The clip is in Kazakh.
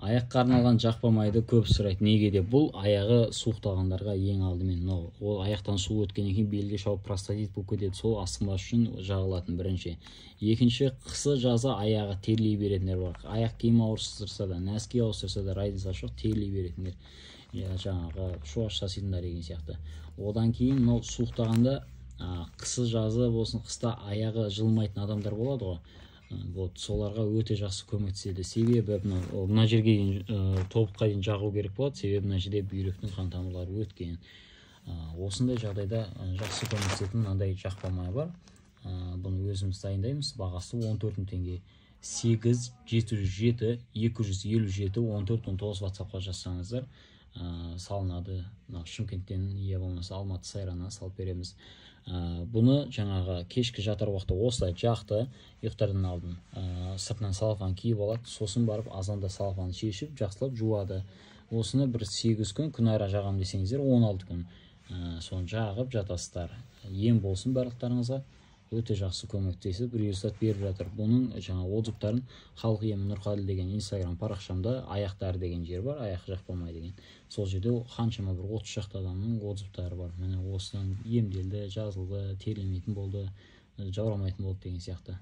Аяққа арналған жақпа майды көп сұрайды. Неге деп? Бұл аяғы суықтағандарға ең алдымен ол аяқтан су өткеннен кейін белге шауып простатит болып кетеді. Сол асқынбас үшін жағылатын бірінші. Екінші, қысы жазы аяғы терлей беретіндер бар. Аяқ киім ауыстырса да, нәски ауыстырса да, разница жоқ, терлей беретіндер. Жаңағы шуаш жасайтындар деген сияқты. Одан кейін суықтағанда қысы жазы болсын, қыста аяғы жылмайтын адамдар болады ғой. Соларға өте жақсы көмектеседі. Себебі мына жерге тобыққа дейін жағу керек болады. Себебі мына жерде бүйректің қан тамырлары өткен. Осындай жағдайда жақсы көмектесетін мынандай жақпа май бар. Бұны өзіміз дайындаймыз. Бағасы 14 мың теңге. 8 707 257 14-19 WhatsApp-қа жазсаңыздар салынады. Шымкенттен я болмаса Алматы Сайраннан салып береміз. Бұны жаңағы кешкі жатар уақытта осылай жақты, ұйықтардан алдын сыртынан салфан киіп алады, сосын барып азанда салфаны шешіп, жақсылап жуады. Осыны бір 8 күн, күн ара жағам десеңіздер 16 күн соны жағып жатасыздар. Ем болсын барлықтарыңызға, өте жақсы көмектесіп, результат беріп жатыр. Бұның жаңа отзывтарын халық емі Нұрқаділ деген инстаграм парақшамда аяқтары деген жер бар, аяқ жақпамай деген. Сол жерде қаншама бір 30 шақты адамның отзывтары бар. Міне осыдан емделді, жазылды, терлемейтін болды, жаурамайтын болды деген сияқты.